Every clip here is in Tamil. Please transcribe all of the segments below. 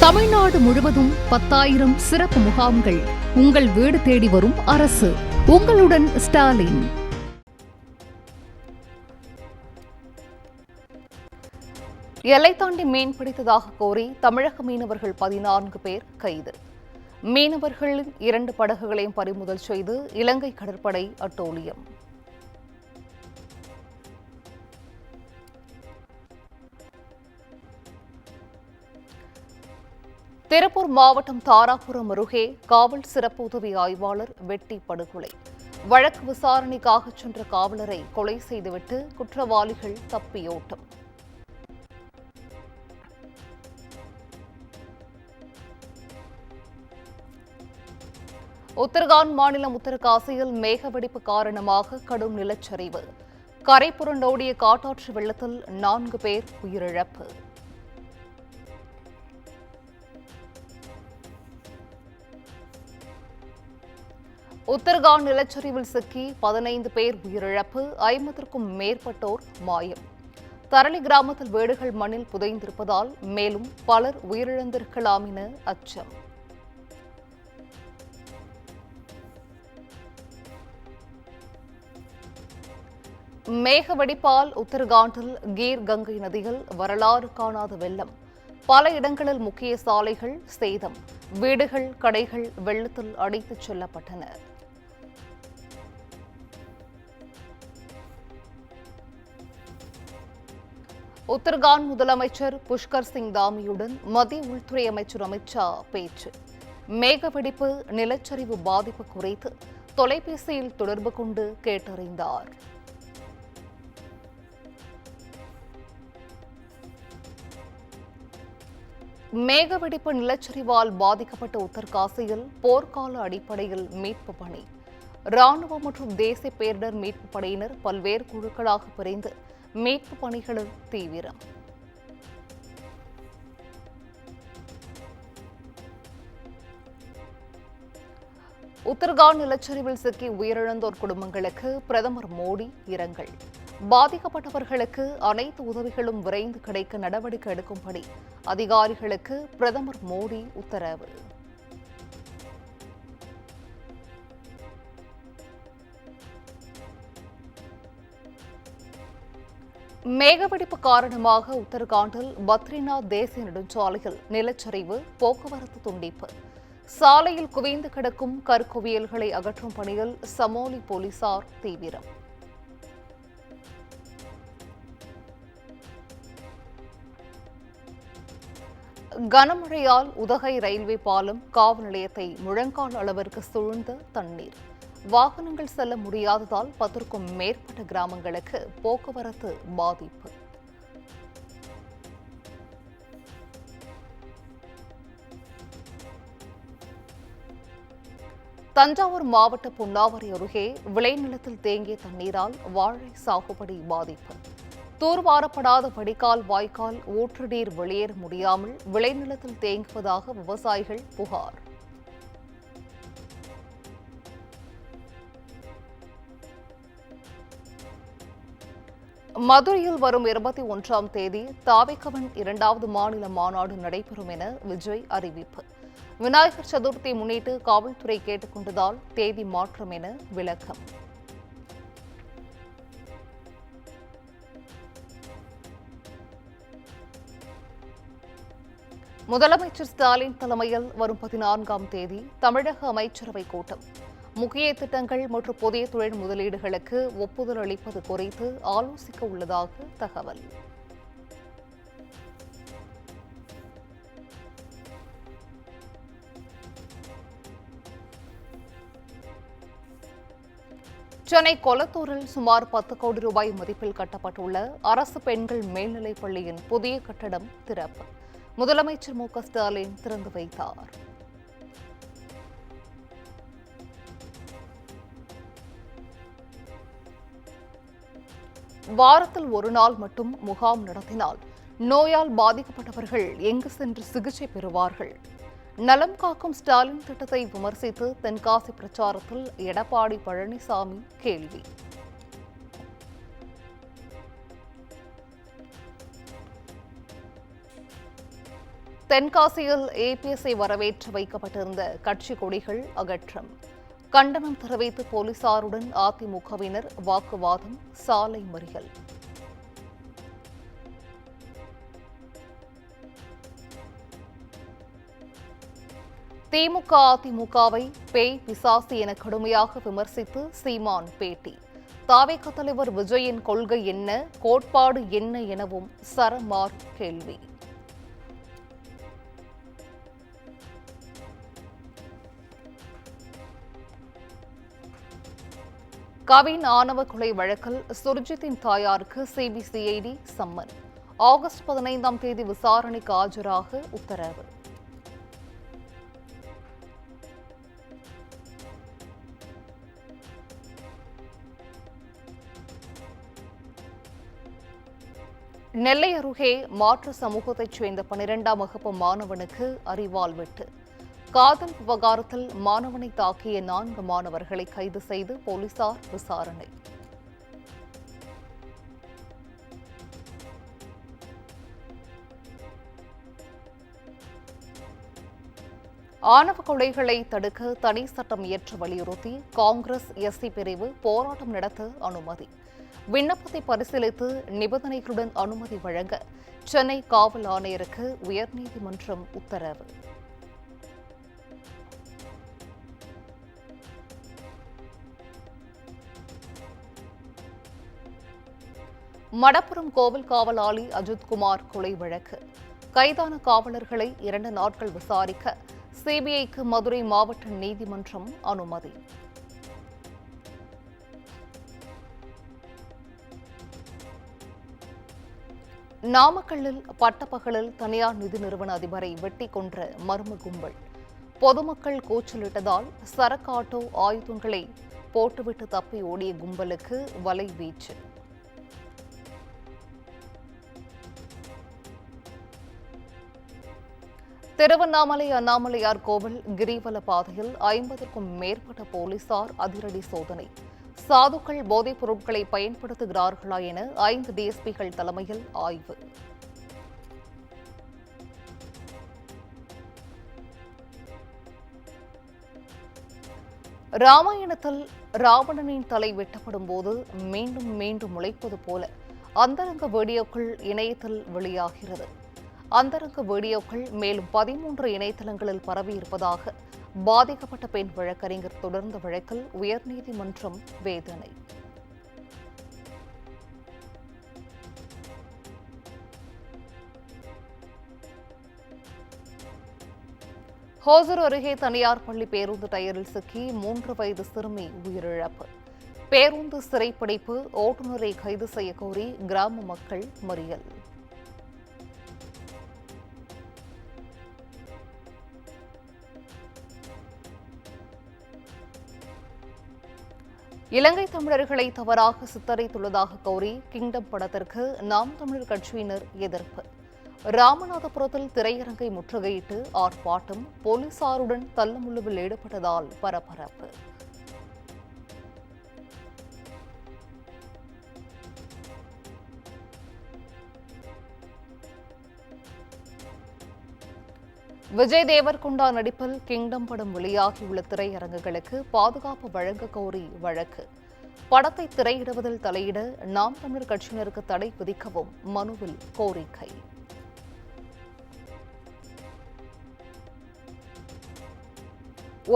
தமிழ்நாடு முழுவதும் 10,000 சிறப்பு முகாம்கள். உங்கள் வீடு தேடி வரும் அரசு. உங்களுடன் ஸ்டாலின். எல்லை தாண்டி மீன் பிடித்ததாக கோரி தமிழக மீனவர்கள் 14 பேர் கைது. மீனவர்களின் 2 படகுகளையும் பறிமுதல் செய்து இலங்கை கடற்படை அட்டூழியம். திருப்பூர் மாவட்டம் தாராபுரம் அருகே காவல் சிறப்பு உதவி ஆய்வாளர் வெட்டி படுகொலை. வழக்கு விசாரணைக்காக சென்ற காவலரை கொலை செய்துவிட்டு குற்றவாளிகள் தப்பியோட்டம். உத்தரகாண்ட் மாநிலம் உத்தரகாசியில் மேகவெடிப்பு காரணமாக கடும் நிலச்சரிவு. கரை புரண்டோடிய காட்டாற்று வெள்ளத்தில் 4 பேர் உயிரிழப்பு. உத்தரகாண்ட் நிலச்சரிவில் சிக்கி 15 பேர் உயிரிழப்பு, 50க்கும் மேற்பட்டோர் மாயம். தரளி கிராமத்தில் வீடுகள் மண்ணில் புதைந்திருப்பதால் மேலும் பலர் உயிரிழந்திருக்கலாம் என அச்சம். மேகவெடிப்பால் உத்தரகாண்டில் கீர் கங்கை நதியில் வரலாறு காணாத வெள்ளம். பல இடங்களில் முக்கிய சாலைகள் சேதம். வீடுகள், கடைகள் வெள்ளத்தில் அடித்துச் செல்லப்பட்டன. உத்தரகாண்ட் முதலமைச்சர் புஷ்கர் சிங் தாமியுடன் மத்திய உள்துறை அமைச்சர் அமித் ஷா பேச்சு. மேகவெடிப்பு, நிலச்சரிவு பாதிப்பு குறித்து தொலைபேசியில் தொடர்பு கொண்டு கேட்டறிந்தார். மேகவெடிப்பு நிலச்சரிவால் பாதிக்கப்பட்ட உத்தரகாசியில் போர்க்கால அடிப்படையில் மீட்பு பணி. ராணுவம் மற்றும் தேசிய பேரிடர் மீட்பு படையினர் பல்வேறு குழுக்களாக பிரிந்து மீட்பு பணிகளில் தீவிரம். உத்தரகாண்ட் நிலச்சரிவில் சிக்கி உயிரிழந்தோர் குடும்பங்களுக்கு பிரதமர் மோடி இரங்கல். பாதிக்கப்பட்டவர்களுக்கு அனைத்து உதவிகளும் விரைந்து கிடைக்க நடவடிக்கை எடுக்கும்படி அதிகாரிகளுக்கு பிரதமர் மோடி உத்தரவு. மேகவெடிப்பு காரணமாக உத்தரகாண்டில் பத்ரிநாத் தேசிய நெடுஞ்சாலையில் நிலச்சரிவு, போக்குவரத்து துண்டிப்பு. சாலையில் குவிந்து கிடக்கும் கற்குவியல்களை அகற்றும் பணியில் சமோலி போலீசார் தீவிரம். கனமழையால் உதகை ரயில்வே பாலம், காவல் நிலையத்தை முழங்கால் அளவிற்கு சூழ்ந்த தண்ணீர். வாகனங்கள் செல்ல முடியாததால் 10க்கும் மேற்பட்ட கிராமங்களுக்கு போக்குவரத்து பாதிப்பு. தஞ்சாவூர் மாவட்ட பொன்னாவரை அருகே விளைநிலத்தில் தேங்கிய தண்ணீரால் வாழை சாகுபடி பாதிப்பு. தூர்வாரப்படாத வடிகால், வாய்க்கால், ஊற்று நீர் வெளியேற முடியாமல் விளைநிலத்தில் தேங்குவதாக விவசாயிகள் புகார். மதுரையில் வரும் 21ஆம் தேதி தாவேகவின் 2வது மாநில மாநாடு நடைபெறும் என விஜய் அறிவிப்பு. விநாயகர் சதுர்த்தி முன்னிட்டு காவல்துறை கேட்டுக் கொண்டதால் தேதி மாற்றம் என விளக்கம். முதலமைச்சர் ஸ்டாலின் தலைமையில் வரும் 14ஆம் தேதி தமிழக அமைச்சரவைக் கூட்டம். முக்கிய திட்டங்கள் மற்றும் புதிய தொழில் முதலீடுகளுக்கு ஒப்புதல் அளிப்பது குறித்து ஆலோசிக்க உள்ளதாக தகவல். சென்னை கொளத்தூரில் சுமார் 10 கோடி ரூபாய் மதிப்பில் கட்டப்பட்டுள்ள அரசு பெண்கள் மேல்நிலைப் பள்ளியின் புதிய கட்டடம் திறப்பு. முதலமைச்சர் மு க ஸ்டாலின் திறந்து வைத்தார். வாரத்தில் ஒரு நாள் மட்டும் முகாம் நடத்தினால் நோயால் பாதிக்கப்பட்டவர்கள் எங்கு சென்று சிகிச்சை பெறுவார்கள்? நலம் காக்கும் ஸ்டாலின் திட்டத்தை விமர்சித்து தென்காசி பிரச்சாரத்தில் எடப்பாடி பழனிசாமி கேள்வி. தென்காசியில் ஏபிஎஸ்ஐ வரவேற்று வைக்கப்பட்டிருந்த கட்சி கொடிகள் அகற்றம். கண்டனம் தெரிவித்து போலீசாருடன் அதிமுகவினர் வாக்குவாதம், சாலை மறியல். திமுக அதிமுகவை பேய் பிசாசு என கடுமையாக விமர்சித்து சீமான் பேட்டி. தாவேக தலைவர் விஜயின் கொள்கை என்ன, கோட்பாடு என்ன எனவும் சரமார் கேள்வி. கவின் ஆணவ கொலை வழக்கில் சுர்ஜித்தின் தாயாருக்கு சிபிசிஐடி சம்மன். ஆகஸ்ட் 15ஆம் தேதி விசாரணைக்கு ஆஜராக உத்தரவு. நெல்லை அருகே மாற்று சமூகத்தைச் சேர்ந்த 12ஆம் வகுப்பு மாணவனுக்கு அரிவாள் வெட்டு. காதல் விவகாரத்தில் மாணவனை தாக்கிய 4 மாணவர்களை கைது செய்து போலீசார் விசாரணை. ஆணவ கொலைகளை தடுக்க தனி சட்டம் இயற்ற வலியுறுத்தி காங்கிரஸ் எஸ்சி பிரிவு போராட்டம் நடத்த அனுமதி. விண்ணப்பத்தை பரிசீலித்து நிபந்தனைகளுடன் அனுமதி வழங்க சென்னை காவல் ஆணையருக்கு உயர்நீதிமன்றம் உத்தரவு. மடப்புரம் கோவில் காவலாளி அஜித்குமார் கொலை வழக்கு. கைதான காவலர்களை 2 நாட்கள் விசாரிக்க சிபிஐக்கு மதுரை மாவட்ட நீதிமன்றம் அனுமதி. நாமக்கல்லில் பட்டப்பகலில் தனியார் நிதி நிறுவன அதிபரை வெட்டி கொன்ற மர்ம கும்பல். பொதுமக்கள் கூச்சலிட்டதால் சரக்கு ஆட்டோ ஆயுதங்களை போட்டுவிட்டு தப்பி ஓடிய கும்பலுக்கு வலை வீச்சு. திருவண்ணாமலை அண்ணாமலையார் கோவில் கிரிவல பாதையில் 50க்கும் மேற்பட்ட போலீசார் அதிரடி சோதனை. சாதுக்கள் போதைப் பொருட்களை பயன்படுத்துகிறார்களா என 5 டிஎஸ்பிகள் தலைமையில் ஆய்வு. ராமாயணத்தில் ராவணனின் தலை வெட்டப்படும் போது மீண்டும் மீண்டும் முளைப்பது போல அந்தரங்க வீடியோக்கள் இணையத்தில் வெளியாகிறது. அந்தரங்க வீடியோக்கள் மேலும் 13 இணையதளங்களில் பரவியிருப்பதாக பாதிக்கப்பட்ட பெண் வழக்கறிஞர் தொடர்ந்த வழக்கில் உயர்நீதிமன்றம் வேதனை. ஹோசூர் அருகே தனியார் பள்ளி பேருந்து டயரில் சிக்கி 3 வயது சிறுமி உயிரிழப்பு. பேருந்து சிறைப்பிடிப்பு, ஓட்டுநரை கைது செய்ய கோரி கிராம மக்கள் மறியல். இலங்கை தமிழர்களை தவறாக சித்தரித்துள்ளதாக கோரி கிங்டம் படத்திற்கு நாம் தமிழர் கட்சியினர் எதிர்ப்பு. ராமநாதபுரத்தில் திரையரங்கை முற்றுகையிட்டு ஆர்ப்பாட்டம், போலீசாருடன் தள்ளுமுள்ளுவில் ஈடுபட்டதால் பரபரப்பு. விஜய் தேவர்கொண்டா நடிப்பில் கிங்டம் படம் வெளியாகியுள்ள திரையரங்குகளுக்கு பாதுகாப்பு வழங்க கோரி வழக்கு. படத்தை திரையிடுவதில் தலையிட நாம் தமிழர் கட்சியினருக்கு தடை விதிக்கவும் மனுவில் கோரிக்கை.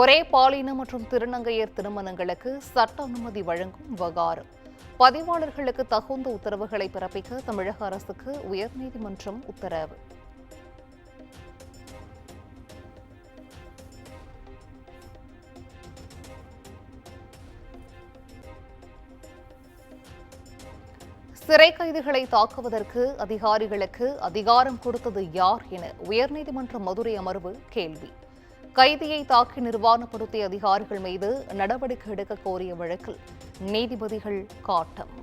ஒரே பாலின மற்றும் திருநங்கையர் திருமணங்களுக்கு சட்ட அனுமதி வழங்கும் விவகாரம். பதிவாளர்களுக்கு தகுந்த உத்தரவுகளை பிறப்பிக்க தமிழக அரசுக்கு உயர்நீதிமன்றம் உத்தரவு. சிறை கைதிகளை தாக்குவதற்கு அதிகாரிகளுக்கு அதிகாரம் கொடுத்தது யார் என உயர்நீதிமன்ற மதுரை அமர்வு கேள்வி. கைதியை தாக்கி நிர்வாணப்படுத்திய அதிகாரிகள் மீது நடவடிக்கை எடுக்க கோரிய வழக்கில் நீதிபதிகள் காட்டம்.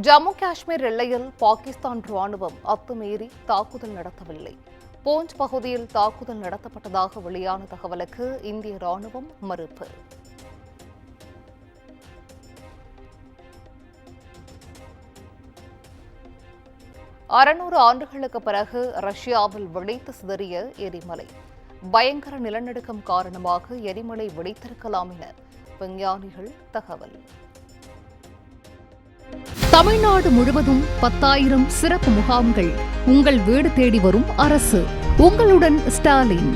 ஜம்மு காஷ்மீர் எல்லையில் பாகிஸ்தான் ராணுவம் அத்துமீறி தாக்குதல் நடத்தவில்லை. பூஞ்ச் பகுதியில் தாக்குதல் நடத்தப்பட்டதாக வெளியான தகவலுக்கு இந்திய ராணுவம் மறுப்பு. 600 ஆண்டுகளுக்கு பிறகு ரஷ்யாவில் வெடித்து சிதறிய எரிமலை. பயங்கர நிலநடுக்கம் காரணமாக எரிமலை வெடித்திருக்கலாம் என விஞ்ஞானிகள் தகவல். தமிழ்நாடு முழுவதும் 10,000 சிறப்பு முகாம்கள். உங்கள் வீடு தேடி வரும் அரசு. உங்களுடன் ஸ்டாலின்.